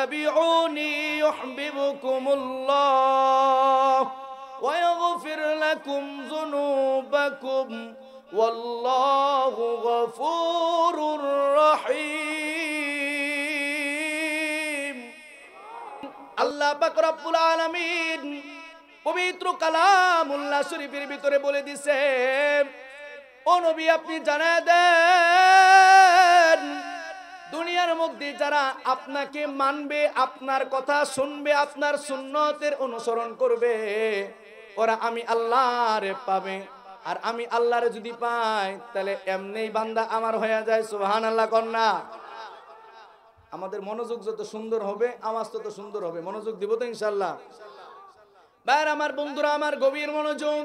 ফাত্তাবিউনি ইউহিব্বুকুমুল্লাহ ওয়া ইয়াগফির লাকুম যুনুবাকুম ওয়াল্লাহু গফুরুর রহিম। আল্লাহ পাক রব্বুল আলামিন পবিত্র কালামুল্লাহ শরীফের ভিতরে বলে দিছে, ও নবী আপনি জানায় দেন, দুনিয়ার মধ্যে যারা আপনাকে মানবে, আপনার কথা শুনবে, আপনার সুন্নতের অনুসরণ করবে, ওরা আমি আল্লাহরে পাবে। আর আমি আল্লাহরে যদি পাই তাহলে এমনিই বান্দা আমার হয়ে যায়। সুবহানাল্লাহ কন্যা। আমাদের মনোযোগ যত সুন্দর হবে আওয়াজ তত সুন্দর হবে। মনোযোগ দিব তো ইনশাআল্লাহ। ভাই আমার বন্ধুরা আমার, গভীর মনোযোগ।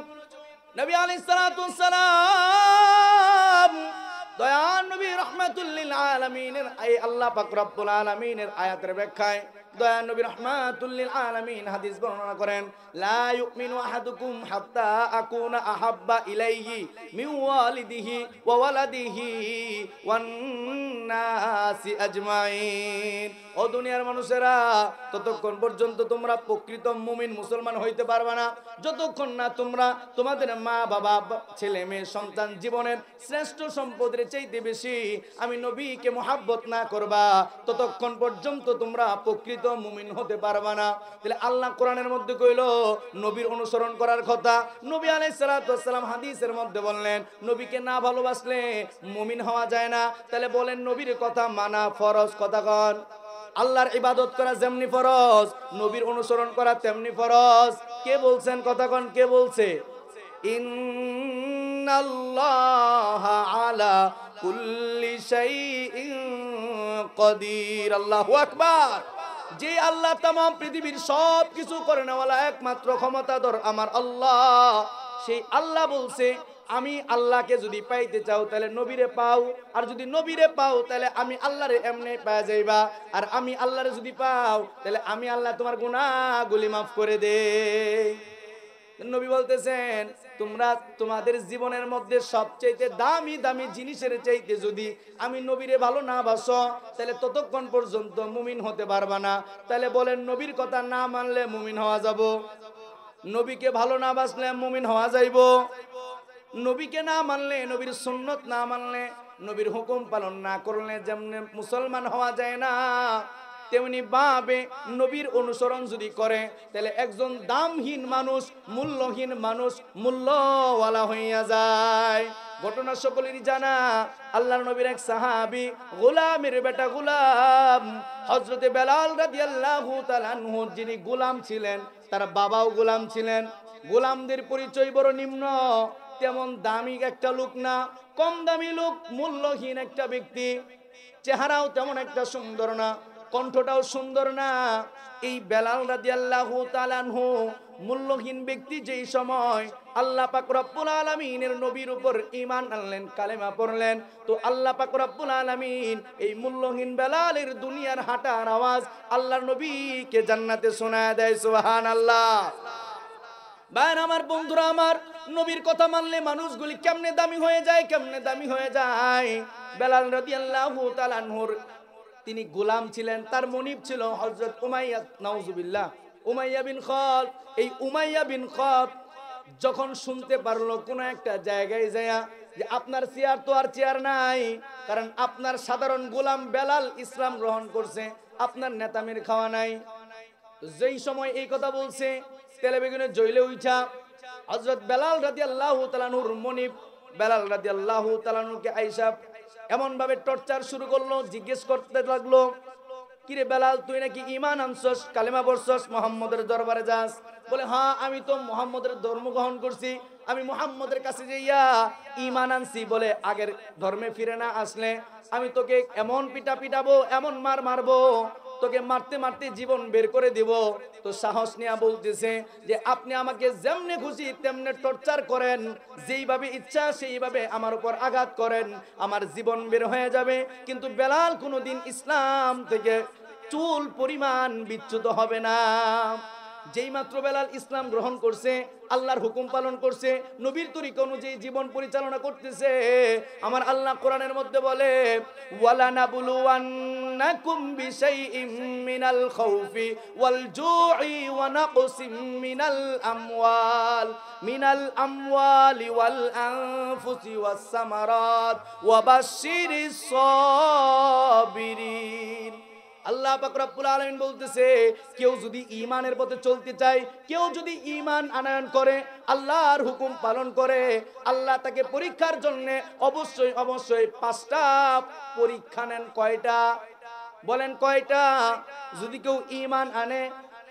নবী আলাইহিস সালাতু ওয়াস সালাম দয়ার নবী রাহমাতুল লিল আলামিনের এই আল্লাহ পাক রব্বুল আলামিনের আয়াতের ব্যাখ্যায় দয়ার নবী রাহমাতুল লিল আলামিন হাদিস বর্ণনা করেন, লা ইউমিনু আহাদুকুম হাত্তা আকুনা আহাব্বা ইলাইহি মিন ওয়ালিদিহি ওয়া ওয়ালাদিহি ওয়ান নাসি আজমাইন। ও দুনিয়ার মানুষেরা, ততক্ষণ পর্যন্ত তোমরা প্রকৃত মুমিন মুসলমান হইতে পারবে না যতক্ষণ না তোমরা তোমাদের মা বাবা, ছেলে মেয়ে, সন্তান, জীবনের শ্রেষ্ঠ সম্পদের চাইতে বেশি আমি নবীকে মুহাব্বত না করবা, ততক্ষণ পর্যন্ত তোমরা প্রকৃত মুমিন হতে পারবে না। তাহলে আল্লাহ কোরআনের মধ্যে কইলো নবীর অনুসরণ করার কথা। নবী আলাইহিস সালাতু ওয়াস সালাম হাদিসের মধ্যে বললেন, নবীকে না ভালোবাসলে মুমিন হওয়া যায় না। তাহলে বলেন নবীর কথা মানা ফরজ। কথা কন। আল্লাহর ইবাদত করা যেমনি ফরজ, নবীর অনুসরণ করা তেমনি ফরজ। কে বলছেন? কথা কন, কে বলছে? ইন্নাল্লাহা আলা কুল্লি শাইইন কাদির। আল্লাহু আকবার। যে আল্লাহ তামাম পৃথিবীর সব কিছু করে নেওয়ালা একমাত্র ক্ষমতাধর আমার আল্লাহ, সেই আল্লাহ বলছে আমি আল্লাহকে যদি পাইতে চাও তাহলে নবীরে পাও, আর যদি নবীরে পাও তাহলে আমি আল্লাহরে এমনি পাওয়া যাইবা, আর আমি আল্লাহরে যদি পাও তাহলে আমি আল্লাহ তোমার গুনাহগুলি মাফ করে দে। নবী বলতেছেন তোমরা তোমাদের জীবনের মধ্যে সবচেয়ে দামি দামি জিনিসের চাইতে যদি আমি নবীরে ভালো না বাসো তাহলে ততক্ষণ পর্যন্ত মুমিন হতে পারবা না। তাহলে বলেন নবীর কথা না মানলে মুমিন হওয়া যাব? নবীকে ভালো না বাসলে মুমিন হওয়া যাইব? নবীকে না মানলে, নবীর সুন্নত না মানলে, নবীর হুকুম পালন না করলে যেমন মুসলমান হওয়া যায় না, তেমনি ভাবে নবীর অনুসরণ যদি করে তাহলে একজন দামহীন মানুষ, মূল্যহীন মানুষ মূল্যওয়ালা হইয়া যায়। ঘটনা সকলেরই জানা। আল্লাহর নবীর এক সাহাবী, গোলামের বেটা গোলাম হযরতে বেলাল রাদিয়াল্লাহু তাআলা আনহু, যিনি গোলাম ছিলেন তার বাবাও গোলাম ছিলেন। গোলামদের পরিচয় বড় নিম্ন, তেমন দামি একটা লোক না, কম দামি লোক, মূল্যহীন একটা ব্যক্তি। চেহারাও তেমন একটা সুন্দর না, কণ্ঠটাও সুন্দর না। এই বেলাল রাদিয়াল্লাহু তাআলা আনহু মূল্যহীন ব্যক্তি যেই সময় আল্লাহ পাক রব্বুল আলামিনের নবীর উপর ঈমান আনলেন, কালেমা পড়লেন, তো আল্লাহ পাক রব্বুল আলামিন এই মূল্যহীন বেলালের দুনিয়ার হাঁটার আওয়াজ আল্লাহর নবীকে জান্নাতে শোনায় দেয়। সুবহানাল্লাহ। ভাই আমার বন্ধুরা আমার, নবীর কথা মানলে মানুষগুলি কেমনে দামি হয়ে যায়, কেমনে দামি হয়ে যায়। বেলাল রাদিয়াল্লাহু তাআলা আনহুর তিনি গোলাম ছিলেন, তার মনিব ছিল হযরত উমাইয়া, নাউজুবিল্লাহ, উমাইয়া বিন খালদ। এই উমাইয়া বিন খালদ যখন শুনতে পারলো কোন একটা জায়গায় যায় যে আপনার চেয়ার তো আর চেয়ার নাই, কারণ আপনার সাধারণ গোলাম বেলাল ইসলাম গ্রহণ করছে, আপনার নেতামির খাওয়া নাই। যেই সময় এই কথা বলছে তেলে বেগুনে জ্বলে উঠা হযরত বেলাল রাদিয়াল্লাহু তাআলা নূর মনিব বেলাল রাদিয়াল্লাহু তাআলা নূরকে আয়েশা এমন ভাবে টর্চার শুরু করলো, জিজ্ঞেস করতে লাগলো, কিরে বেলাল তুই নাকি ঈমান আনছস, কালেমা পড়ছস, মুহাম্মদের দরবারে যাস? বলে হ্যাঁ আমি তো মুহাম্মদের ধর্ম গ্রহণ করছি, আমি মুহাম্মদের কাছে যাইয়া ঈমান আনছি। বলে আগের ধর্মে ফিরে না আসলে আমি তোকে এমন পিটা পিটাবো, এমন মার মারবো, তোকে মারতে মারতে জীবন বের করে দিব। তো সাহস নিয়ে বলতেছে যে আপনি আমাকে যেমনে খুশি তেমনে টর্চার করেন, যেইভাবে ইচ্ছা সেইভাবে আমার উপর আঘাত করেন, আমার জীবন বের হয়ে যাবে, কিন্তু বেলাল কোনোদিন ইসলাম থেকে চুল পরিমাণ বিচ্যুত হবে না। যেই মাত্র বেলাল ইসলাম গ্রহণ করছে, আল্লাহর হুকুম পালন করছে, নবীর তরিকা অনুযায়ী জীবন পরিচালনা করতেছে, আমার আল্লাহ কোরআনের মধ্যে বলে ওয়ালা নাবলুওয়ান وَلَنَبْلُوَنَّكُمْ بِشَيْءٍ مِّنَ الْخَوْفِ وَالْجُوعِ وَنَقْصٍ مِّنَ الْأَمْوَالِ وَالْأَنفُسِ وَالثَّمَرَاتِ وَبَشِّرِ الصَّابِرِينَ। আল্লাহ পাক রব্বুল আলামিন বলতেছে, কেউ যদি ঈমানের পথে চলতে চায়, কেউ যদি ঈমান আনয়ন করে, আল্লাহর হুকুম পালন করে, আল্লাহ তাকে পরীক্ষার জন্য অবশ্যই অবশ্যই 5টা পরীক্ষা নেন। কয়টা বলেন, কয়টা? যদি কেউ ঈমান আনে,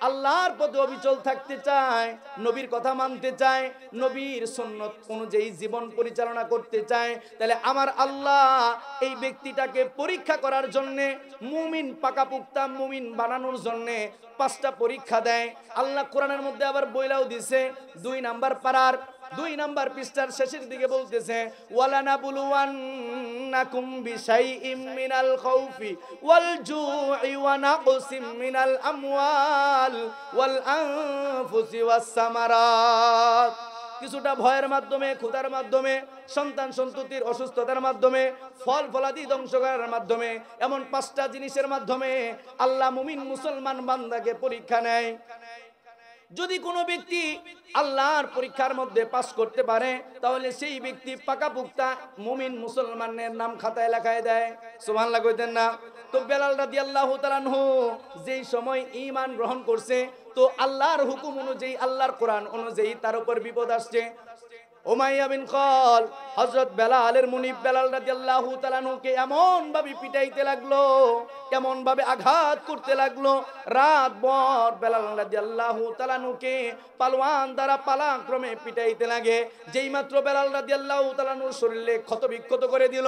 আল্লাহর পথে অবিচল থাকতে চায়, নবীর কথা মানতে চায়, নবীর সুন্নত অনুযায়ী জীবন পরিচালনা করতে চায়, তাহলে আমার আল্লাহ এই ব্যক্তিটাকে পরীক্ষা করার জন্য, মুমিন পাকাপোক্তা মুমিন বানানোর জন্য 5টা পরীক্ষা দেয়। আল্লাহ কোরআনের মধ্যে আবার বইলাও দিছে, 2 নাম্বার পারার 2 নাম্বার পৃষ্ঠার শেষের দিকে বলতেছে, ওয়ালানাবুলুওয়ান্নাকুম বিশাইইম মিনাল খাউফি ওয়াল জুই ওয়া নাকসিম মিনাল আমওয়াল ওয়াল আনফুসি ওয়াস সামারাত। কিছুটা ভয়ের মাধ্যমে, ক্ষুধার মাধ্যমে, সন্তান সন্ততির অসুস্থতার মাধ্যমে, ফল ফলাদি ধ্বংস করার মাধ্যমে, এমন 5টা জিনিসের মাধ্যমে আল্লাহ মুমিন মুসলমান বান্দাকে পরীক্ষা নেয়। যদি কোনো ব্যক্তি আল্লাহর পরীক্ষার মধ্যে পাস করতে পারে, তাহলে সেই ব্যক্তি পাকাপোক্তা মুমিন মুসলমানের নাম খাতায় লেখায় দেয়। সুবহানাল্লাহ কইতেন না? তো বেলাল রাদিয়াল্লাহু তাআলা আনহু যেই সময় ঈমান গ্রহণ করছে, তো আল্লাহর হুকুম অনুযায়ী, আল্লাহর কোরআন অনুযায়ী তার উপর বিপদ আসছে। উমাইয়া বিন খাল হযরত বেলালের মুনিব বেলাল রাদিয়াল্লাহু তাআলা আনহুকে এমন ভাবে পিটাইতে লাগলো, এমন ভাবে আঘাত করতে লাগলো, রাত ভর বেলাল রাদিয়াল্লাহু তাআলা আনহুকে পালোয়ান দ্বারা পালাক্রমে পিটাইতে লাগে। যেই মাত্র বেলাল রাদিয়াল্লাহু তাআলা আনহুর শরীরে ক্ষত বিক্ষত করে দিল,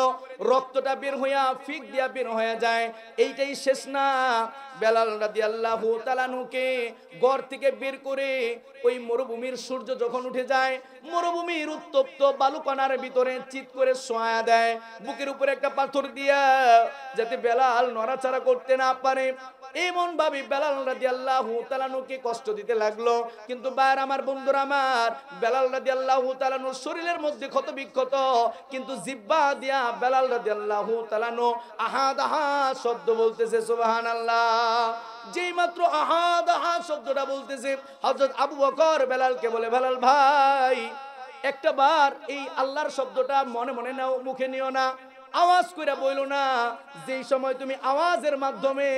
রক্তটা বের হইয়া ফিক দিয়া বের হয়ে যায়। এইটাই শেষ না, বেলাল রাদিয়াল্লাহু তাআলা আনহুকে ঘর থেকে বের করে ওই মরুভূমির সূর্য যখন উঠে যায়, মরুভূমির উত্তপ্ত বালুকণার ভিতরে চিৎ করে শোয়া দেয়, বুকের উপরে একটা পাথর দিয়া, যাতে বেলাল নড়াচড়া করতে না পারে। এমন ভাবে বেলাল রাদিয়াল্লাহু তাআলা আনহুকে কষ্ট দিতে লাগলো। কিন্তু বাইরে আমার বন্ধুরা আমার, বেলাল রাদিয়াল্লাহু তাআলা আনহুর শরীরের মধ্যে ক্ষত বিক্ষত, কিন্তু জিহ্বা দিয়া বেলাল রাদিয়াল্লাহু তাআলা আনহু আহাদ আহাদ শব্দ বলতেছে। সুবহানাল্লাহ। যেই মাত্র আহাদ আহাদ শব্দটা বলতেছে, হযরত আবু বকর বেলালকে বলে, বেলাল ভাই, একটা বার এই আল্লাহর শব্দটা মনে মনে নাও, মুখে নিও না, আওয়াজ কইরা বইলো না। যেই সময় তুমি আওয়াজের মাধ্যমে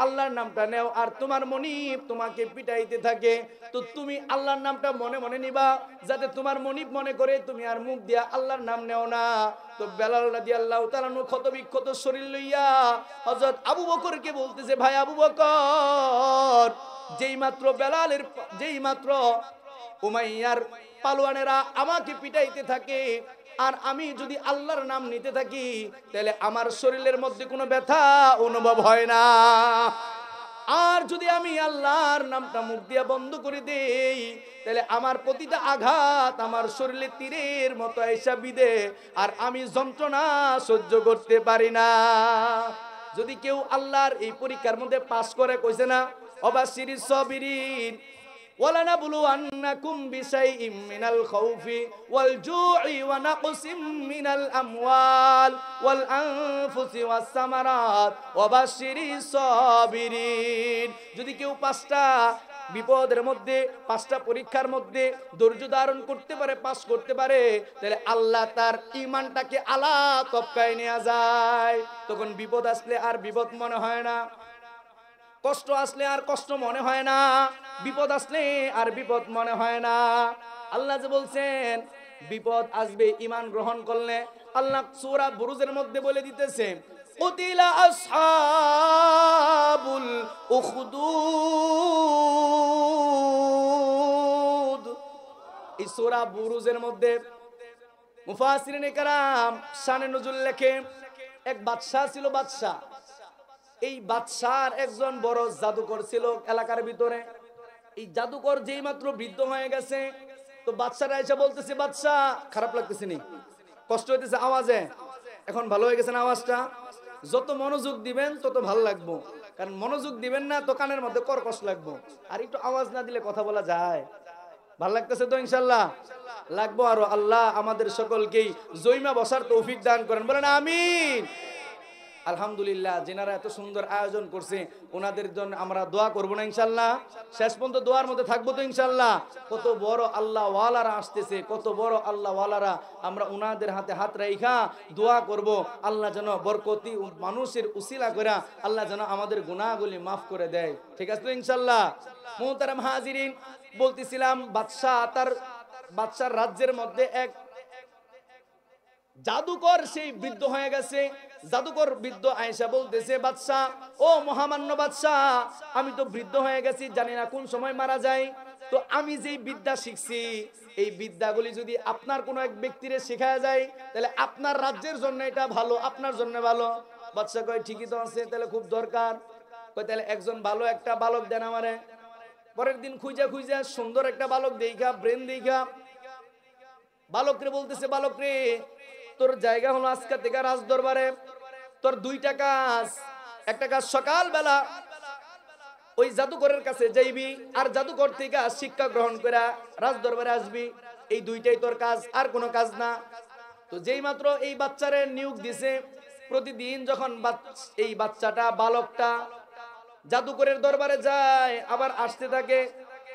আল্লাহর নামটা নেও আর তোমার মনিব তোমাকে পিটাইতে থাকে, তো তুমি আল্লাহর নামটা মনে মনে নিবা, যাতে তোমার মনিব মনে করে তুমি আর মুখ দিয়া আল্লাহর নাম নেও না। তো বেলাল রাদিয়াল্লাহু তাআলা আনহু ক্ষত বিক্ষত শরীর লইয়া হযরত আবু বকরকে বলতেছে, ভাই আবু বকর, যেই মাত্র উমাইয়ার পালোয়ানেরা আমাকে পিটাইতে থাকে, আর আমি যদি আল্লাহর নাম নিতে থাকি, তাহলে আমার শরীরের মধ্যে কোনো ব্যথা অনুভব হয় না। আর যদি আমি আল্লাহর নামটা মুখ দিয়া বন্ধ করে দেই, তাহলে আমার প্রতিটা আঘাত আমার শরীরে তীরের মতো এসে বিধে, আর আমি যন্ত্রণা সহ্য করতে পারি না। যদি কেউ আল্লাহর এই পরীক্ষার মধ্যে পাস করে, কইছে না, অবাশিরিস সাবিরিন, وَلَنَبْلُوَنَّكُمْ بِشَيْءٍ مِّنَ الْخَوْفِ وَالْجُوعِ وَنَقْصٍ مِّنَ الْأَمْوَالِ وَالْأَنفُسِ وَالثَّمَرَاتِ وَبَشِّرِ الصَّابِرِينَ। যদি কেউ 5টা বিপদের মধ্যে, 5টা পরীক্ষার মধ্যে ধৈর্য ধারণ করতে পারে, পাস করতে পারে, তাহলে আল্লাহ তার ঈমানটাকে আলা তবকায় নিয়ে যায়। তখন বিপদ আসলে আর বিপদ মনে হয় না, কষ্ট আসলে আর কষ্ট মনে হয় না, বিপদ আসলে আর বিপদ মনে হয় না। আল্লাহ যে বলছেন বিপদ আসবে ঈমান গ্রহণ করলে, আল্লাহ সূরা বুরুজের মধ্যে বলে দিতেছে, কুতিলা আসহাবুল উখদুদ। এই সূরা বুরুজের মধ্যে মুফাসসিরিনে কেরাম শানে নুজুল লেখে, এক বাদশা ছিল। বাদশা, এই বাদশার একজন বড় জাদুকর ছিল এলাকার ভিতরে। এই জাদুকর যেই মাত্র বৃদ্ধ হয়ে গেছে, তো বাদশারা এসে বলতেছে, বাদশা খারাপ লাগতেছে নি, কষ্ট হইতেছে আওয়াজে, এখন ভালো হয়ে গেছে না আওয়াজটা, যত মনোযোগ দিবেন তত ভালো লাগবো, কারণ মনোযোগ দিবেন না তো কানের মধ্যে কর্কশ লাগবো, আর একটু আওয়াজ না দিলে কথা বলা যায়। ভালো লাগতেছে তো? ইনশাআল্লাহ লাগবো আরো। আল্লাহ আমাদের সকলকেই জয়মা বসার তৌফিক দান করেন, বলেন আমিন। আলহামদুলিল্লাহ, যেনারা এত সুন্দর আয়োজন করছে ওনাদের জন্য আমরা দোয়া করবো না ইনশাল্লাহ? শেষ পর্যন্ত দোয়ার মধ্যে থাকবো তো ইনশাল্লাহ? কত বড় আল্লাহ ওয়ালারা আসতেছে, কত বড় আল্লাহ ওয়ালারা, আমরা ওনাদের হাতে হাত রাইখা দোয়া করব আল্লাহ যেন বরকতি মানুষের উসিলা করে আল্লাহ যেন আমাদের গুনাহগুলি মাফ করে দেয়। ঠিক আছে তো ইনশাল্লাহ? মুহতারাম হাজিরিন, বলতেছিলাম বাদশার রাজ্যের মধ্যে এক জাদুকর সেই বৃদ্ধ হয়ে গেছে। জাদুকর বৃদ্ধ আয়েশা বলতেছে, বাদশাহ, ও মহামান্য বাদশাহ, আমি তো বৃদ্ধ হয়ে গেছি, জানি না কোন সময় মারা যায়। তো আমি যেই বিদ্যা শিখছি এই বিদ্যাগুলি যদি আপনার কোনো এক ব্যক্তিরে শেখায় যায় তাহলে আপনার রাজ্যের জন্য এটা ভালো, আপনার জন্য ভালো। বাদশাহ কয়, ঠিকই তো আছে, তাহলে খুব দরকার। কয়, তাহলে একজন ভালো একটা বালক দেন আমারে। পরের দিন খুঁজা খুঁজা সুন্দর একটা বালক দেখা, ব্রেন দেখা বালক রে বলতেছে, বালক রে, তোর জায়গা হলো আজকে থেকে রাজ দরবারে। তোর দুইটা কাজ। একটা কাজ সকাল বেলা ওই জাদুকরের কাছে যাইবি, আর জাদুকর থেকে শিক্ষা গ্রহণ করে রাজ দরবারে আসবি। এই দুইটাই তোর কাজ, আর কোনো কাজ না। তো যেই মাত্র এই বাচ্চারে নিয়োগ দিছে, প্রতিদিন যখন এই বাচ্চাটা বালকটা জাদুকরের দরবারে যায় আবার আসতে থাকে,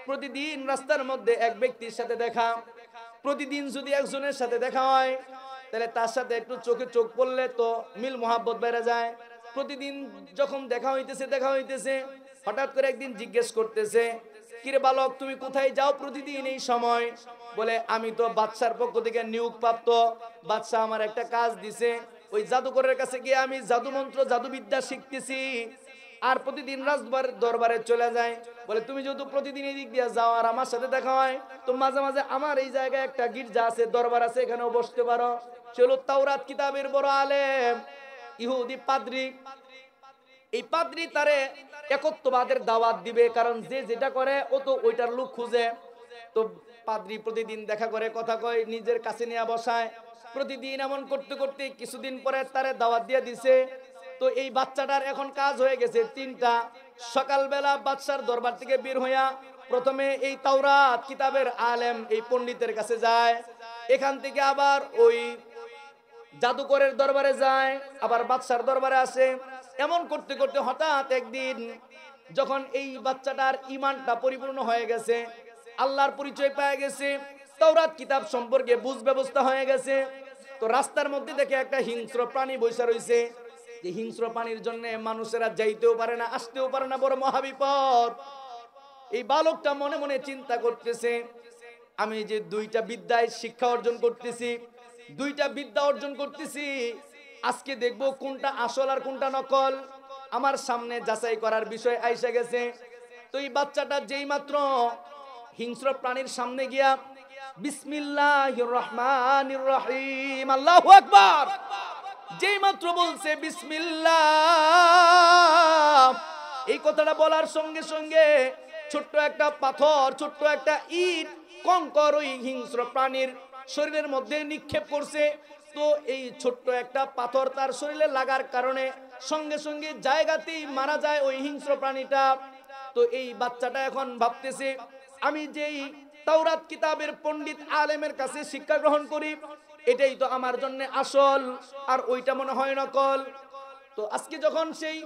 প্রতিদিন রাস্তার মধ্যে এক ব্যক্তির সাথে দেখা। প্রতিদিন যদি একজনের সাথে দেখা হয় তাহলে তার সাথে একটু চোখে চোখ পড়লে তো মিল মোহাব্বত বেড়ে যায়। প্রতিদিন যখন দেখা হইতেছে, হঠাৎ করে একদিন জিজ্ঞেস করতেছে, কিরে বালক, তুমি কোথায় যাও প্রতিদিন এই সময়? বলে, আমি তো বাদশার পক্ষ থেকে নিয়োগ প্রাপ্ত, বাদশা আমার একটা কাজ দিছে, ওই জাদুকরের কাছে গিয়ে আমি জাদুমন্ত্র জাদুবিদ্যা শিখতেছি, আর প্রতিদিন দরবারে চলে যায়। বলে, তুমি যেহেতু প্রতিদিন এই দিক দিয়ে যাও আর আমার সাথে দেখা হয়, তো মাঝে মাঝে আমার এই জায়গায় একটা গির্জা আছে, দরবার আছে, এখানেও বসতে পারো। চলো, তাওরাত কিতাবের বড় আলেম ইহুদি পাদ্রী, এই পাদ্রী তারে একত্ববাদের দাওয়াত দিবে, কারণ যে যেটা করে ও তো ওইটার লোক খুঁজে। তো পাদ্রী প্রতিদিন দেখা করে, কথা কয়, নিজের কাছে নিয়ে বসায়। প্রতিদিন এমন করতে করতে কিছুদিন পরে তারে দাওয়াত দিয়ে দিছে। তো এই বাচ্চাটার এখন কাজ হয়ে গেছে তিনটা। সকালবেলা বাদশার দরবার থেকে বের হইয়া প্রথমে এই তাওরাত কিতাবের আলেম এই পণ্ডিতের কাছে যায়, এখান থেকে আবার ওই জাদুকরের দরবারে যায়, আবার বাদশার দরবারে আসে। এমন করতে করতে হঠাৎ একদিন যখন এই বাচ্চাটার ঈমানটা পরিপূর্ণ হয়ে গেছে, আল্লাহর পরিচয় পেয়ে গেছে, তাওরাত কিতাব সম্পর্কে বুঝ ব্যবস্থা হয়ে গেছে, তো রাস্তার মধ্যে দেখে একটা হিংস্র প্রাণী বসে রয়েছে। যে হিংস্র প্রাণীর জন্য মানুষেরা যাইতেও পারে না, আসতেও পারে না, বড় মহাবিপদ। এই বালকটা মনে মনে চিন্তা করতেছে, আমি যে দুইটা বিদ্যায় শিক্ষা অর্জন করতেছি, দুইটা বিদ্যা অর্জন করতেছি, আজকে দেখব কোনটা আসল আর কোনটা নকল। আমার সামনে যাচাই করার বিষয় আইসা গেছে। তো এই বাচ্চাটা যেই মাত্র হিংস্র প্রাণীর সামনে গিয়া বিসমিল্লাহির রহমানির রহিম, আল্লাহু আকবার, যেই মাত্র বলছে বিসমিল্লাহ, এই কথাটা বলার সঙ্গে সঙ্গে ছোট্ট একটা পাথর, ছোট্ট একটা ইট, কঙ্কর ওই হিংস্র প্রাণীর শরীরের মধ্যে নিক্ষেপ করছে। তো এই ছোট্ট একটা পাথর তার শরীরে লাগার কারণে সঙ্গে সঙ্গে জায়গাতেই মারা যায় ওই হিংস্র প্রাণীটা। তো এই বাচ্চাটা এখন ভাবতেছে, আমি যেই তাওরাত কিতাবের পণ্ডিত আলেমের কাছে শিক্ষা গ্রহণ করি, এটাই তো আমার জন্য আসল, আর ওইটা মনে হয় নকল। তো আজকে যখন সেই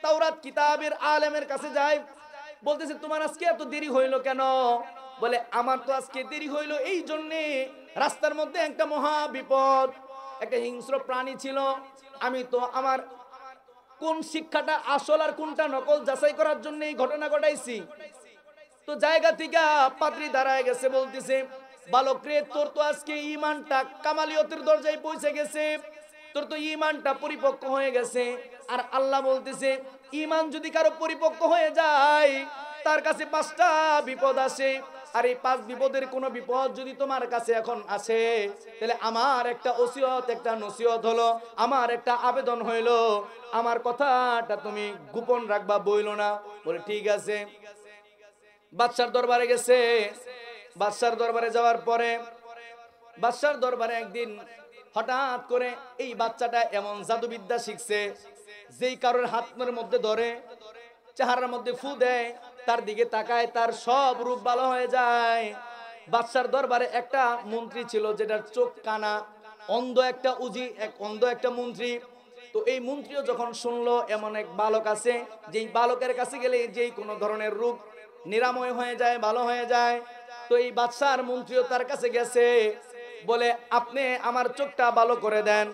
তাওরাত কিতাবের আলেমের কাছে যায়, বলতেছে, তোমার আজকে এত দেরি হইলো কেন? বলে, আমার তো আজকে দেরি হইলো এই জন্যে, রাস্তার মধ্যে একটা মহা বিপদ, একটা হিংস্র প্রাণী ছিল, আমি তো আমার কোন শিক্ষাটা আসল আর কোনটা নকল যাচাই করার জন্য এই ঘটনা ঘটাইছি। তো জায়গা থেকে পাদ্রী দাঁড়ায় গেছে, বলতেছে, বালক রে, তোর তো আজকে ঈমানটা কামালিয়তের দরজায় পৌঁছে গেছে, তোর তো ঈমানটা পরিপক্ক হয়ে গেছে। আর আল্লাহ বলতেছে, ঈমান যদি কারো পরিপক্ক হয়ে যায় তার কাছে 5টা বিপদ আসে, আর এই 5 বিপদের কোনো বিপদ যদি তোমার কাছে এখন আসে, তাহলে আমার একটা ওসিয়ত, একটা নসিহত হলো, আমার একটা আবেদন হইলো, আমার কথাটা তুমি গোপন রাখবা, বইলো না। বলে, ঠিক আছে। বাদশার দরবারে গেছে। বাদশার দরবারে যাওয়ার পরে বাদশার দরবারে একদিন হঠাৎ করে এই বাচ্চাটা এমন জাদুবিদ্যা শিখছে, যেই কারোর হাতের মধ্যে ধরে, চেহারার মধ্যে ফু দেয়, তার দিকে তাকায়, তার সব রূপ ভালো হয়ে যায়। বাদশার দরবারে একটা মন্ত্রী ছিল, যেটার চোখ কানা, অন্ধ একটা উজি, এক অন্ধ একটা মন্ত্রী। তো এই মন্ত্রীও যখন শুনলো এমন এক বালক আছে যেই বালকের কাছে গেলে যেই কোনো ধরনের রোগ নিরাময় হয়ে যায়, ভালো হয়ে যায়। তো এই বাদশার মন্ত্রীও তার কাছে গেছে, বলে আপনি আমার চোখটা ভালো করে দেন।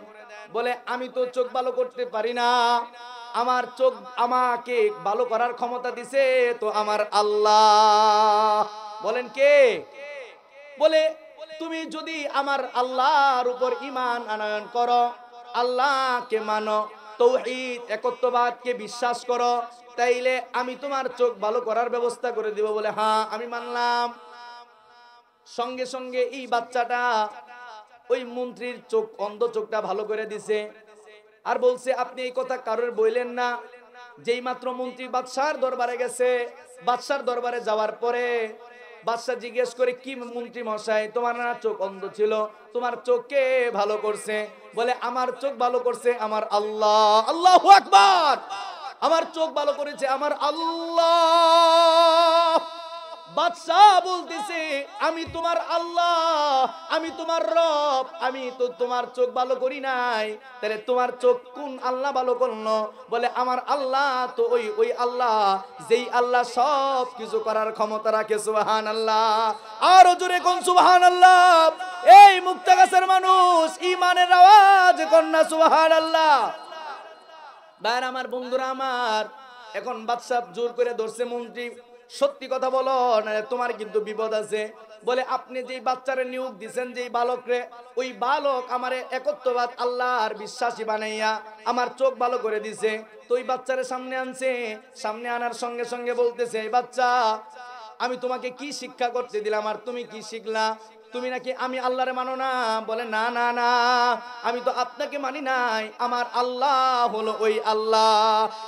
বলে আমি তো চোখ ভালো করতে পারি না, আমার চোখ আমাকে ভালো করার ক্ষমতা দিছে তো আমার আল্লাহ। বলেন কে? বলে তুমি যদি আমার আল্লাহর উপর ঈমান আনয়ন করো, আল্লাহকে মানো, তাওহীদ একত্ববাদকে বিশ্বাস করো, তাইলে আমি তোমার চোখ ভালো করার ব্যবস্থা করে দিব। বলে হ্যাঁ আমি মানলাম। সঙ্গে সঙ্গে এই বাচ্চাটা ওই মন্ত্রীর চোখ, অন্ধ চোখটা ভালো করে দিছে। আর বলছে আপনি এই কথা কারোর বললেন না। যেই মাত্র মন্ত্রী বাদশার দরবারে গেছে, বাদশার দরবারে যাওয়ার পরে বাদশা জিজ্ঞেস করে, কি মন্ত্রী মশাই, তোমার না চোখ অন্ধ ছিল, তোমার চোখ কে ভালো করছে? বলে আমার চোখ ভালো করছে আমার আল্লাহ। আল্লাহু আকবার। আমার চোখ ভালো করেছে আমার আল্লাহ। বাদশা বলতেছে আমি তোমার আল্লাহ, আমি তোমার রব, আমি তো তোমার চোখ ভালো করি নাই, তাহলে তোমার চোখ কোন আল্লাহ ভালো করলো? বলে আমার আল্লাহ তো ওই আল্লাহ যেই আল্লাহ সব কিছু করার ক্ষমতা রাখে। সুবহানাল্লাহ। আরো জোরে কোন সুবহানাল্লাহ। এই মুক্তাগাছার মানুষ ঈমানের আওয়াজ কোন না সুবহানাল্লাহ। ভাইরা আমার, বন্ধুরা আমার, এখন বাদশা জোর করে ধরছে মন্ত্রী, সত্যি কথা বলো না তোমার কিন্তু বিপদ আছে। বলে আপনি যেই বাচ্চারে নিয়োগ দিবেন, যেই বালকরে, ওই বালক আমারে একত্ববাদ আল্লাহর বিশ্বাসী বানাইয়া আমার চোখ ভালো করে দিছে। তো ওই বাচ্চারে সামনে আনছে, সামনে আনার সঙ্গে সঙ্গে বলতেছে, এই বাচ্চা আমি তোমাকে কি শিক্ষা করতে দিলাম আর তুমি কি শিখলা? তুমি নাকি আমি আল্লাহরে মানো না? বলে না না না, আমি তো আপনাকে মানি নাই, আমার আল্লাহ হলো ওই আল্লাহ,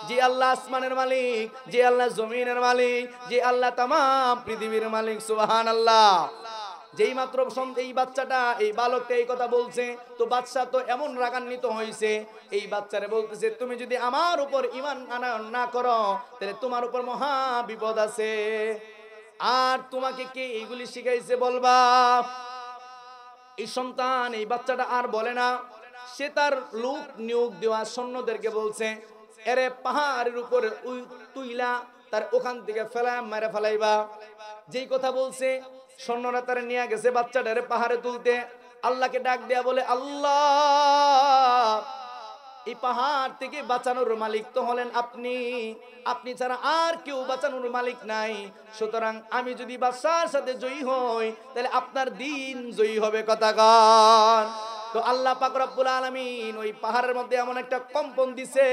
যে আল্লাহ আসমানের মালিক, যে আল্লাহ জমিনের মালিক, যে আল্লাহ তামাম পৃথিবীর মালিক। সুবহানাল্লাহ। যেই মাত্র এই বাচ্চাটা, এই বালকটা এই কথা বলছে, তো বাদশা তো এমন রাগান্বিত হয়েছে, এই বাচ্চারে বলতেছে তুমি যদি আমার উপর ঈমান আনয়ন না করো, তাহলে তোমার উপর মহা বিপদ আছে। আর তোমাকে কে এইগুলি শিখাইছে বলবা? এই সন্তান, এই বাচ্চাটা আর বলে না। সে তার লোক নিয়োগ দেওয়া সৈন্যদেরকে বলছে, এরে পাহাড়ের উপরে তুইলা তার ওখান থেকে মেরে ফেলাইবা। যেই কথা বলছে, সৈন্যরা তার নিয়ে গেছে বাচ্চাটারে পাহাড়ে তুলতে। আল্লাহকে ডাক দেয়া বলে, আল্লাহ এই পাহাড় থেকে বাঁচানোর মালিক তো হলেন আপনি, আপনি ছাড়া আর কেউ বাঁচানোর মালিক নাই। সুতরাং আমি যদি বাদশার সাথে জয়ী হই, তাহলে আপনার দিন জয়ী হবে। কথাগান। তো আল্লাহ পাক রব্বুল আলামিন ওই পাহাড়ের মধ্যে এমন একটা কম্পন দিছে,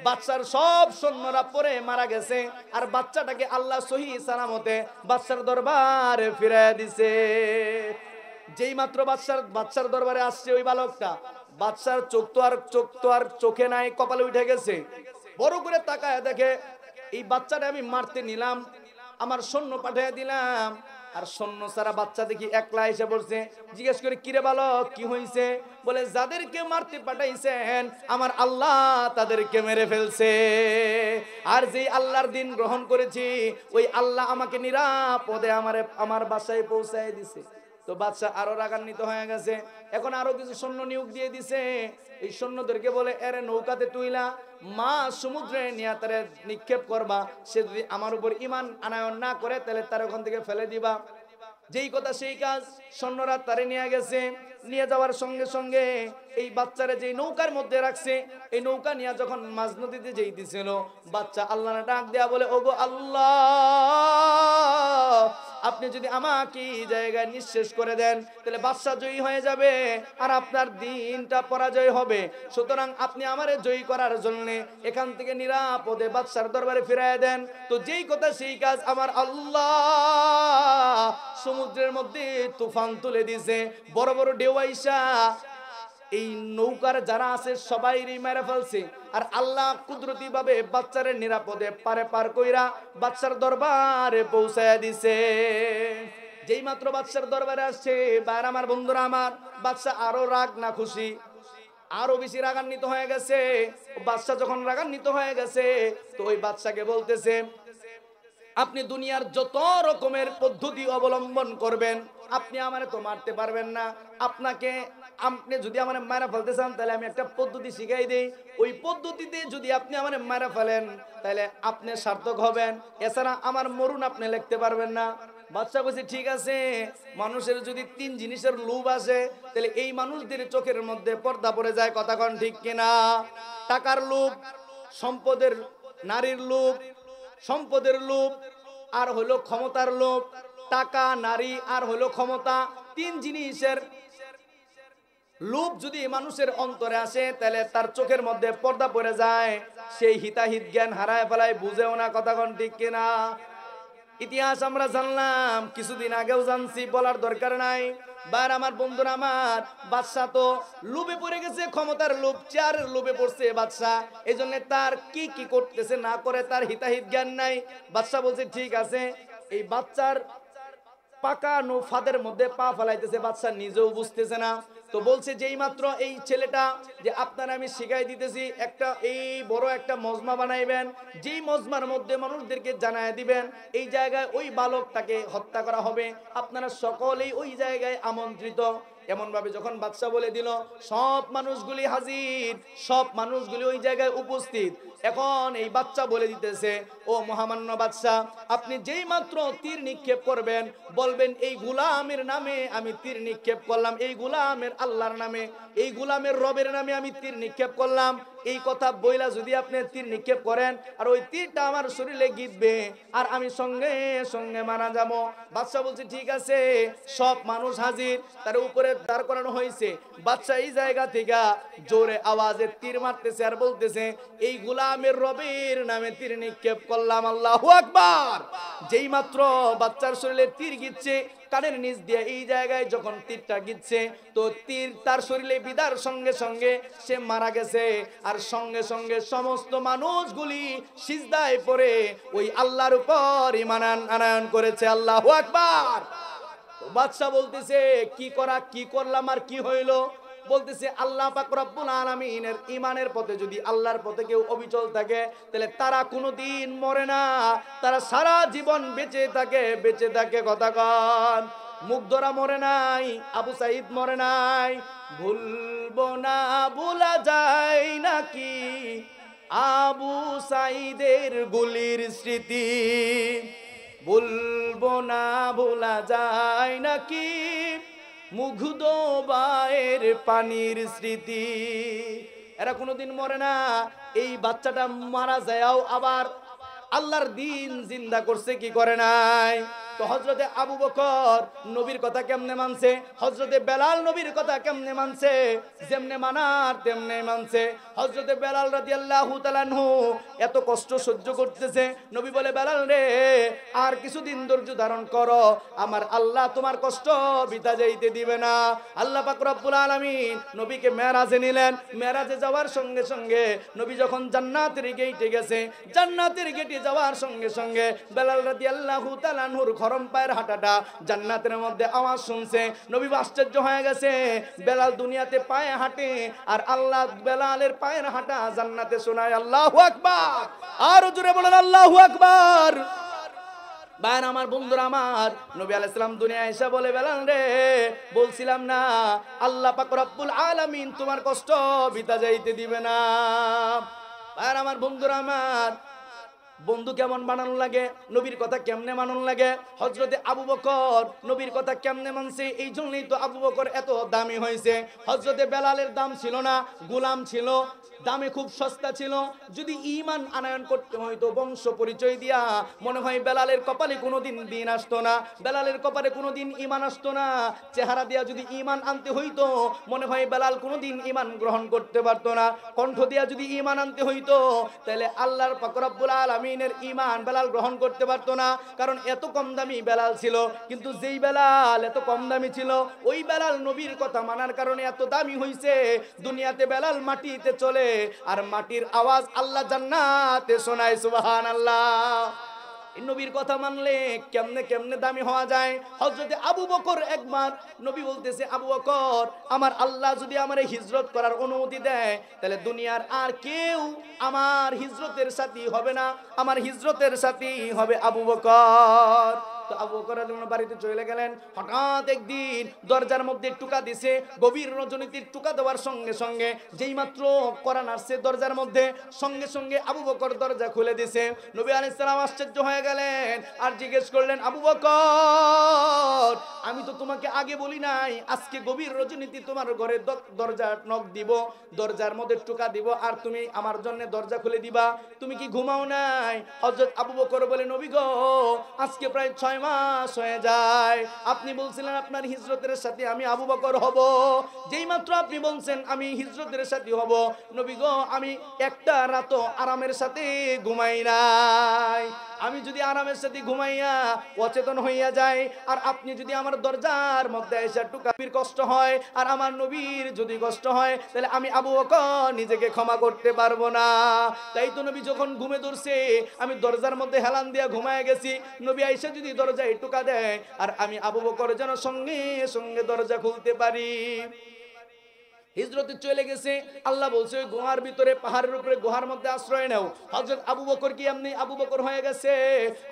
বাদশার সব সৈন্যরা পরে মারা গেছে, আর বাচ্চাটাকে আল্লাহ সহি সালামতে বাদশার দরবারে ফিরিয়ে দিছে। যেই মাত্র বাদশার দরবারে আসছে ওই বালকটা, বাদশার চোখ তো আর চোখে নাই, কপালে উঠে গেছে। বড় করে তাকায় দেখে এই বাচ্চাটা আমি মারতে নিলাম, আমার সৈন্য পাঠিয়ে দিলাম, আর সৈন্য সারা বাচ্চা দেখি একলা এসে বলছে। জিজ্ঞেস করে, কিরে বালক কি হয়েছে? বলে যাদেরকে মারতে পাঠাইছেন আমার আল্লাহ তাদেরকে মেরে ফেলছে, আর যেই আল্লাহর দিন গ্রহণ করেছি ওই আল্লাহ আমাকে নিরাপদে আমার বাসায় পৌঁছায় দিছে। তো বাদশা আরো রাগান্বিত হয়ে গেছে। এখন আরো কিছু সৈন্য নিয়োগ দিয়ে দিছে। এই সৈন্যদেরকে বলে, এরে নৌকাতে তুইলা মা সমুদ্রে নিয়ে তারে নিক্ষেপ করবা, সে যদি আমার উপর ঈমান আনয়ন না করে তাহলে তার ওখান থেকে ফেলে দিবা। যেই কথা সেই কাজ, সৈন্যরা তারে নিয়ে গেছে। নিয়ে যাওয়ার সঙ্গে সঙ্গে এই বাচ্চারে যেই নৌকার মধ্যে রাখছে, এই নৌকা নিয়ে যখন মাঝ নদীতে যেই দিছিল, বাচ্চা আল্লাহ ডাক দেয়া বলে, ওগো আল্লাহ, আপনি যদি আমাকে এই জায়গায় নিঃশেষ করে দেন, তাহলে বাদশা জয়ী হয়ে যাবে আর আপনার দিনটা পরাজয় হবে। সুতরাং আপনি আমারে জয়ী করার জন্য এখান থেকে নিরাপদে বাদশার দরবারে ফিরায় দেন। তো যেই কথা সেই কাজ, আমার আল্লাহ সমুদ্রের মধ্যে তুফান তুলে দিয়েছে, বড় বড় ঢেউ আইসা এই নৌকার যারা আছে সবাই মেরে ফেলছে। আর আল্লাহ কুদরতি ভাবে বাচ্চারে নিরাপদে পার কইরা বাদশার দরবারে পৌঁছায়া দিছে। যেই মাত্র বাদশার দরবারে আসছে, বাইরে আমার বন্ধুরা আমার, বাদশা আরো রাগ না খুশি, আরো বেশি রাগান্বিত হয়ে গেছে। বাদশা যখন রাগান্বিত হয়ে গেছে, তো ওই বাদশাকে বলতেছে, আপনি দুনিয়ার যত রকমের পদ্ধতি অবলম্বন করবেন, আপনি আমারে তো মারতে পারবেন না। আপনাকে আপনি যদি আমার মারা ফেলতে চান তাহলে আমি একটা পদ্ধতি শিখাই দেই, ওই পদ্ধতিতে যদি আপনি আমার মারা ফেলেন তাহলে আপনি সার্থক হবেন, এছাড়া আমার মরুন আপনি লিখতে পারবেন না। বাদশা বলছে ঠিক আছে, মানুষের যদি 3 জিনিসের লোভ আসে তাহলে এই মানুষদের চোখের মধ্যে পর্দা পড়ে যায়, কথা কোন ঠিক কিনা? টাকার লোভ, সম্পদের, নারীর লোভ, সম্পদের লোভ, আর হলো ক্ষমতার লোভ। টাকা, নারী আর হলো ক্ষমতা, 3 জিনিসের লোভ যদি মানুষের অন্তরে আসে তাহলে তার চোখের মধ্যে পর্দা পড়ে যায়, সেই হিতাহিত জ্ঞান হারায় ফেলায়, বুঝেও না, কথা কোন ঠিক কিনা? ইতিহাস আমরা জানলাম, কিছুদিন আগেও জানছি, বলার দরকার নাই। বার আমার বন্ধুরা আমার, বাদশা তো লোভে পড়ে গেছে, ক্ষমতার লোভ, চেয়ারের লোভে পড়ছে বাদশা, এই জন্য তার কি কি করতেছে না করে তার হিতাহিত জ্ঞান নাই। বাদশা বলছে ঠিক আছে, এই বাচ্চার পাকানো ফাঁদের মধ্যে পা ফেলাইতেছে, বাদশা নিজেও বুঝতেছে না। তো বলছে যেই মাত্র এই ছেলেটা যে আপনারা আমি শিখাই দিতেছি, একটা এই বড় একটা মজমা বানাইবেন, যেই মজমার মধ্যে মানুষদেরকে জানায় দিবেন এই জায়গায় ওই বালকটাকে হত্যা করা হবে, আপনারা সকলেই ওই জায়গায় আমন্ত্রিত। এমন ভাবে যখন বাদশা বলে দিল, সব মানুষগুলি হাজির, সব মানুষগুলি ওই জায়গায় উপস্থিত। এখন এই বাচ্চা বলে দিতেছে, ও মহামান্য বাদশা, আপনি যেই মাত্র তীর নিক্ষেপ করবেন বলবেন এই গোলামের নামে আমি তীর নিক্ষেপ করলাম, এই গোলামের আল্লাহর নামে, এই গোলামের রবের নামে আমি তীর নিক্ষেপ করলাম। এই কথা বইলা যদি আপনি তীর নিক্ষেপ করেন আর ওই তীরটা আমার শরীরে গিঁথবে আর আমি সঙ্গে সঙ্গে মারা যাব। বাদশা বলছে ঠিক আছে, সব মানুষ হাজির, তার উপরে দাঁড় করানো হয়েছে। বাদশা এই জায়গা থেকে জোরে আওয়াজে তীর মারতেছে আর বলতেছে এই গোলামের রবের নামে তীর নিক্ষেপ করলাম, আল্লাহু আকবার। যেই মাত্র বাচ্চার শরীরে তীর গিচ্ছে, কানের নিচ দিয়ে এই জায়গায় যখন তীরটা গিচ্ছে, তো তীর তার শরীরে বিদার সঙ্গে সঙ্গে সে মারা গেছে। আর সঙ্গে সঙ্গে সমস্ত মানুষগুলি সিজদায় পড়ে ওই আল্লাহর উপর ঈমান আনয়ন করেছে, আল্লাহু আকবার। বাদশা বলতেছে কি করা, কি করলাম আর কি হইল? বলতেছে আল্লাহ পাক রব্বুল আলামিনের ঈমানের পথে যদি আল্লাহর পথে কেউ অবিচল থাকে তাহলে তারা কোনোদিন মরে না, তারা সারা জীবন বেঁচে থাকে, বেঁচে থাকে, কথা কন। মুগ্ধরা মরে নাই, আবু সাইদ মরে নাই। ভুলবো না, ভুলা যায় নাকি আবু সাইদের গুলির স্মৃতি, ভুলবো না, ভোলা যায় নাকি মুগ্ধ বায়ের পানির স্মৃতি। এরা কোনোদিন মরে না। এই বাচ্চাটা মারা যায়ও আবার আল্লাহর দিন জিন্দা করছে, কি করে নাই? তো হযরতে আবু বকর নবীর কথা কেমনে মানছে, হযরতে বেলাল নবীর কথা কেমনে মানছে, যেমনে মানার তেমনে মানছে। হযরতে বেলাল রাদিয়াল্লাহু তাআলা আনহু এত কষ্ট সহ্য করতেছে, নবী বলে বেলাল রে আর কিছুদিন ধৈর্য ধারণ করো, আমার আল্লাহ তোমার কষ্ট বিতা যাইতে দিবে না। আল্লাহ পাক রব্বুল আলামিন নবীকে মেরাজে নিলেন। মেরাজে যাওয়ার সঙ্গে সঙ্গে নবী যখন জান্নাতের গেটে গেছে, জান্নাতের গেটে যাওয়ার সঙ্গে সঙ্গে বেলাল রাদিয়াল্লাহু তাআলা আনহুর গরম পায়ের হাঁটাটা জান্নাতের মধ্যে আওয়াজ শুনছে। নবী আশ্চর্য হয়ে গেছে, বেলাল দুনিয়াতে পায়ে হাঁটে আর আল্লাহ বেলালের পায়ের হাঁটা জান্নাতে শোনায়, আল্লাহু আকবার। আর জোরে বলেন আল্লাহু আকবার। ভাই আমার বন্ধুরা আমার, নবী আলাইহিস সালাম দুনিয়ায় এসে বলে বেলাল রে বলছিলাম না আল্লাহ পাক রব্বুল আলামিন তোমার কষ্ট বিতা যাইতে দিবে না। ভাই আমার বন্ধুরা আমার, বন্ধু কেমন বানানো লাগে, নবীর কথা কেমনে মানন লাগে। হযরতে আবু বকর নবীর কথা কেমনে মানছে, এই জন্যই তো আবু বকর এত দামি হয়েছে। হযরতে বেলালের দাম ছিল না, গোলাম ছিল, দামে খুব সস্তা ছিল। যদি ঈমান আনয়ন করতে হইতো বংশ পরিচয় দিয়া, মনে হয় বেলালের কপালে কোনোদিন দিন আসতো না, বেলালের কপালে কোনোদিন ঈমান আসতো না। চেহারা দিয়া যদি ঈমান আনতে হইতো মনে হয় বেলাল কোনোদিন ঈমান গ্রহণ করতে পারতো না। কণ্ঠ দিয়া যদি ঈমান আনতে হইতো তাহলে আল্লাহর পাক রব্বুল আলামিনের ঈমান বেলাল গ্রহণ করতে পারতো না, কারণ এত কম দামি বেলাল ছিল। কিন্তু যেই বেলাল এত কম দামি ছিল, ওই বেলাল নবীর কথা মানার কারণে এত দামি হইছে। দুনিয়াতে বেলাল মাটিতে চলে আর মাটির আওয়াজ আল্লাহ জান্নাতে শোনায়, সুবহানাল্লাহ। এই নবীর কথা মানলে কেমনে কেমনে দামি হওয়া যায়। হযরতে আবু বকর একবার নবী বলতেছে, আবু বকর আমার আল্লাহ যদি আমারে হিজরত করার অনুমতি দেয় তাহলে দুনিয়ার আর কেউ আমার হিজরতের সাথী হবে না, আমার হিজরতের সাথী হবে আবু বকর। তো আবু বকর রাদিয়াল্লাহু আনহু বাড়িতে চলে গেলেন। হঠাৎ একদিন দরজার মধ্যে টুকা দিছে, গভীর রজনীতে টুকা দেওয়ার সঙ্গে সঙ্গে যেই মাত্র কড়া নাড়ছে দরজার মধ্যে, সঙ্গে সঙ্গে আবু বকর দরজা খুলে দিছে। নবী আলাইহিস সালাম আশ্চর্য হয়ে গেলেন আর জিজ্ঞেস করলেন, আবু বকর, আমি তো তোমাকে আগে বলি নাই আজকে গভীর রজনীতে তোমার ঘরে দরজা নক দিব, দরজার মধ্যে টুকা দিব, আর তুমি আমার জন্য দরজা খুলে দিবা, তুমি কি ঘুমাও নাই? হযরত আবু বকর বলে, নবী গো, আজকে প্রায় 6 মাস হয়ে যায়, আপনি বলছিলেন আপনার হিজরতের সাথে আমি আবু বকর হব, যেই মাত্র আপনি বলছেন আমি হিজরতের সাথে হব, নবী গো, আমি একটা রাতও আরামের সাথে ঘুমাই নাই। আমি যদি আরামের সাথে ঘুমাইয়া অচেতন হইয়া যাই, আর আপনি যদি আমার দরজার মধ্যে এসে টুকাবির কষ্ট হয়, আর আমার নবীর যদি কষ্ট হয়, তাহলে আমি আবু বকর নিজেকে ক্ষমা করতে পারবো না। তাই তো নবী যখন ঘুমে ধরছে, আমি দরজার মধ্যে হেলান দিয়া ঘুমায় গেছি, নবী আইসা যদি দরজায় টুকা দেয়, আর আমি আবু বকর যেন সঙ্গে সঙ্গে দরজা খুলতে পারি। হিজরতে চলে গেছে, আল্লাহ বলছে গুহার ভিতরে, পাহাড়ের উপরে গুহার মধ্যে আশ্রয় নাও। হযরত আবু বকর কি এমনি আবু বকর হয়ে গেছে?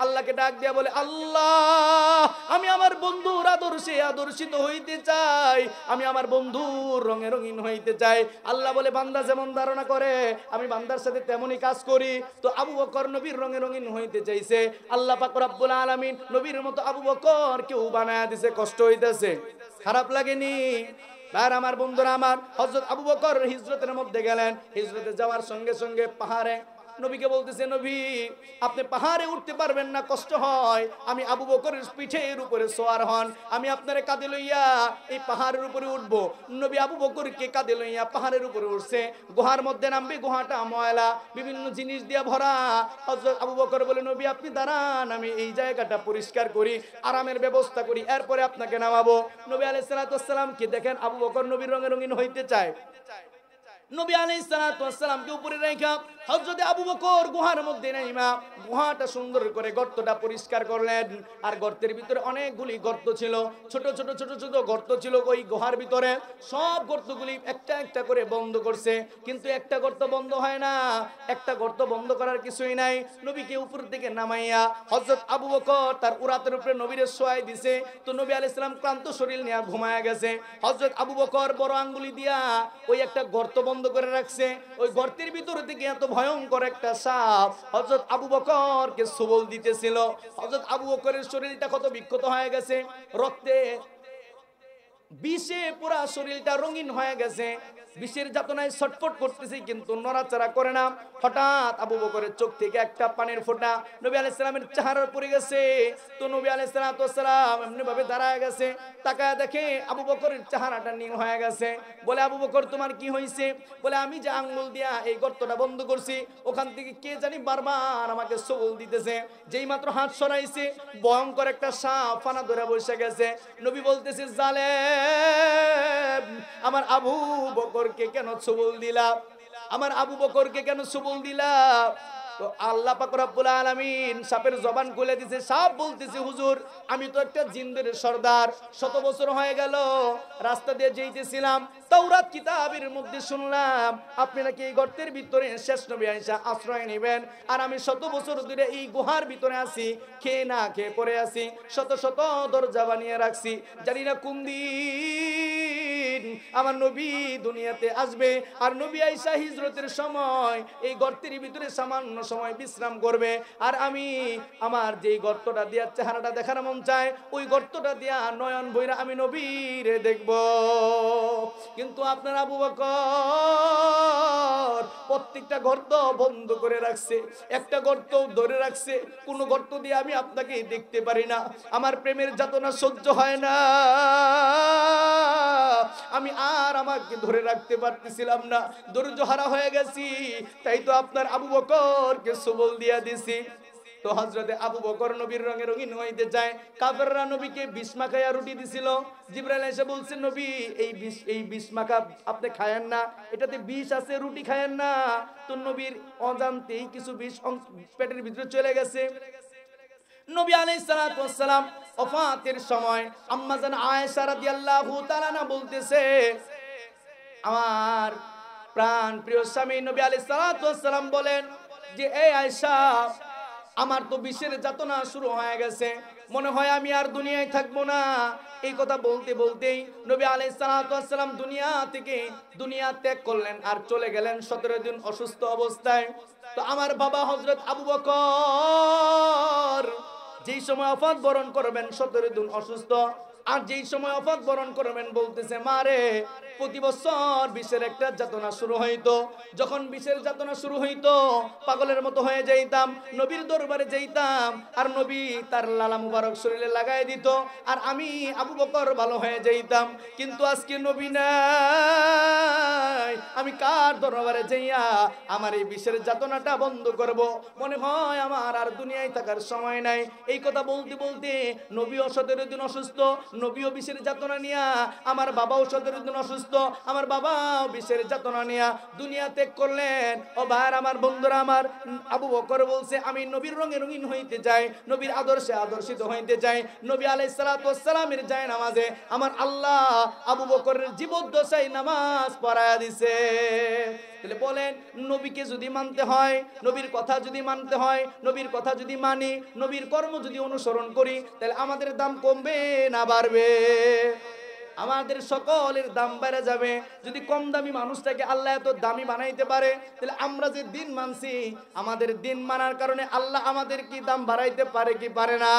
আল্লাহকে ডাক দিয়া বলে, আল্লাহ, আমি আমার বন্ধুর আদর্শে আদর্শিত হইতে চাই, আমি আমার বন্ধুর রঙে রঙিন হইতে চাই। আল্লাহ বলে, বান্দা যেমন ধারণা করে আমি বান্দার সাথে তেমনই কাজ করি। তো আবু বকর নবীর রঙে রঙিন হইতে চাইছে, আল্লাহ পাক রব্বুল আলামিন নবীর মতো আবু বকর কেউ বানায়া দিছে। কষ্ট হইতেছে, খারাপ লাগেনি? আর আমার বন্ধুরা আমার, হযরত আবু বকর হিজরতের মধ্যে গেলেন। হিজরতে যাওয়ার সঙ্গে সঙ্গে পাহাড়ে নবীকে বলতেছে, নবী, আপনি পাহাড়ে উঠতে পারবেন না, কষ্ট হয়, আমি আবু বকরের পিঠের উপরে সওয়ার হন, আমি আপনারে কাঁধে লইয়া এই পাহাড়ের উপরে উঠবো। নবী আবু বকরকে কাঁধে লইয়া পাহাড়ের উপরে উঠছে। গুহার মধ্যে নামবে, গুহাটা ময়লা, বিভিন্ন জিনিস দিয়ে ভরা। হযরত আবু বকর বলে, নবী আপনি দাঁড়ান, আমি এই জায়গাটা পরিষ্কার করি, আরামের ব্যবস্থা করি, এরপরে আপনাকে নামাবো। নবী আলাইহিস সালাতু ওয়াস সালাম কি দেখেন, আবু বকর নবীর রঙে রঙিন হইতে চায়। নবী আলাইহিস সালাতু ওয়াস সালামকে উপরে রেখা হযরত আবু বকর গুহার মধ্যে নাইমা গুহাটা সুন্দর করে গর্তটা পরিষ্কার করলেন। আর গর্তের ভিতরে অনেকগুলি গর্ত ছিল, ছোট ছোট ছোট ছোট গর্ত ছিল ওই গুহার ভিতরে। সব গর্তগুলি একটা একটা করে বন্ধ করছে, কিন্তু একটা গর্ত বন্ধ হয় না। একটা গর্ত বন্ধ করার কিছুই নাই। নবীকে উপর থেকে নামাইয়া হযরত আবু বকর তার উরাতের উপরে নবীরে শোয়াই দিছে। তো নবী আলাইহিস সালাম ক্লান্ত শরীর নিয়ে ঘুমায়া গেছে। হযরত আবু বকর বড় আঙ্গুলি দিয়া ওই একটা গর্ত বন্ধ করে রাখছে। ওই গর্তের ভিতর থেকে এত ভয়ঙ্কর একটা সাপ হযরত আবু বকরকে সবল দিতেছিল। হযরত আবু বকরের শরীরটা কত বিক্ষত হয়ে গেছে, রক্তে বিষে পুরা শরীরটা রঙিন হয়ে গেছে, বিষের যাতনায় ছটফট করতেছে কিন্তু নড়াচড়া করে না। হঠাৎ আবু বকরের চোখ থেকে একটা পানির ফোঁটা নবী আলাইহিস সালামের চেহারার পড়ে গেছে। তো নবী আলাইহিস সালাম এমনি ভাবে দাঁড়ায় গেছে, তাকায় দেখে আবু বকরের চেহারাটা নীল হয়ে গেছে। বলে, আবু বকর তোমার কি হয়েছে? বলে, আমি যে আঙ্গুল দিয়া এই গর্তটা বন্ধ করছি, ওখান থেকে কে জানি বারবার আমাকে সবল দিতেছে। যেই মাত্র হাত সরাইছে, ভয়ঙ্কর একটা সাপ ফানা ধরে বসে গেছে। নবী বলতেছে, জালেম, আমার আবু বকরকে কেন সবল দিলা? আমার আবু বকরকে কেন সবল দিলা? তো আল্লাহ পাক রব্বুল আলামিন সাপের জবান খুলে দিয়েছে। সাপ বলতেছে, হুজুর, আমি তো একটা জিন্দের সর্দার, 100 বছর হয়ে গেল রাস্তা দিয়ে যাইতেছিলাম, তাওরাত কিতাবের মধ্যে শুনলাম আপনি নাকি এই গর্তের ভিতরে শেষ নবী আয়েশা আশ্রয় নেবেন, আর আমি 100 বছর ধরে এই গুহার ভিতরে আছি, খেয়ে না খেয়ে পড়ে আছি, শত শত দরজা বানিয়ে রাখছি, জানি না কোন দিন আমার নবী দুনিয়াতে আসবে, আর নবী আয়েশা হিজরতের সময় এই গর্তের ভিতরে সামান্য সময় বিশ্রাম করবে, আর আমি আমার যেই গর্তটা দিয়া চেহারাটা দেখার মন চায়, ওই গর্তটা দিয়া নয়ন বইরা আমি নবীরে দেখব। কিন্তু আপনার আবু বকর প্রত্যেকটা গর্ত বন্ধ করে রাখছে, একটা গর্ত ধরে রাখছে, কোন গর্ত দিয়ে আমি আপনাকে দেখতে পারি না। আমার প্রেমের যাতনা সহ্য হয় না, আমি আর আমাকে ধরে রাখতে পারতেছিলাম না, ধৈর্য হারা হয়ে গেছি, তাই তো আপনার আবু বকরকে সবল দিয়া দিছি। তো হযরতে আবু বকর নবীর রঙে রঙিন হইতে যায়। কাফেররা নবীকে বিষ মাখায়া রুটি দিছিল। জিবরাইল এসে বলছে, নবী, এই বিষ মাখা আপনি খায়েন না, এটাতে বিষ আছে, রুটি খায়েন না। তো নবীর অজান্তেই কিছু বিষ পেটের ভিতরে চলে গেছে। নবী আলাইহিস সালাতু ওয়াস সালাম ওফাতের সময় আম্মা জান আয়েশা রাদিয়াল্লাহু তাআলা বলতেছে, আমার প্রাণ প্রিয় স্বামী নবী আলাইহিস সালাতু ওয়াস সালাম বলেন যে, এই আয়েশা, আমার তো বিষের যাতনা শুরু হয়ে গেছে, মনে হয় আমি আর দুনিয়ায় থাকবো না। এই কথা বলতে বলতেই নবী আলাইহিস সালাতু ওয়াস সালাম দুনিয়া ত্যাগ করলেন আর চলে গেলেন 17 দিন অসুস্থ অবস্থায়। তো আমার বাবা হযরত আবু বকর যেই সময় ওফাত বরণ করবেন 17 দিন অসুস্থ, আর যেই সময় ওফাত বরণ করবেন বলতেছে মারে প্রতি বছর বিষের একটা যাতনা শুরু হইতো, যখন বিষের যাতনা শুরু হইতো পাগলের মতো হয়ে যাইতাম, নবীর দরবারে যাইতাম আর নবী তার লালা মুবারক শরীরে লাগাই দিত আর আমি আবু বকর ভালো হয়ে যাইতাম। কিন্তু আজকে নবী নাই, আমি কার দরবারে যাইয়া আমার এই বিষের যাতনাটা বন্ধ করব? মনে হয় আমার আর দুনিয়ায় থাকার সময় নাই। এই কথা বলতে বলতে নবীও 17 দিন অসুস্থ, নবীও বিষের যাতনা নিয়া, আমার বাবাও 17 দিন অসুস্থ, আমার বাবাও বিষের যাতনা নিয়া দুনিয়া ত্যাগ করলেন। ও ভাইরা আমার, বন্ধুরা আমার, আবু বকর বলছে আমি নবীর রঙে রঙিন হইতে চাই, নবীর আদর্শে আদর্শিত হইতে চাই। নবী আলাইহিস সালাতু ওয়াস সালামের যায় নামাজে আমার আল্লাহ আবু বকরের জীবদ্দশায় নামাজ পড়ায়া দিছে। তাহলে বলেন, নবীকে যদি মানতে হয়, নবীর কথা যদি মানতে হয়, নবীর কথা যদি মানি, নবীর কর্ম যদি অনুসরণ করি, তাহলে আমাদের দাম কমবে না বাড়বে? আমাদের সকলের দাম বেড়ে যাবে। যদি কম দামি মানুষটাকে আল্লাহ এত দামি বানাইতে পারে, তাহলে আমরা যে দিন মানছি, আমাদের দিন মানার কারণে আল্লাহ আমাদের কি দাম বাড়াইতে পারে কি পারে না?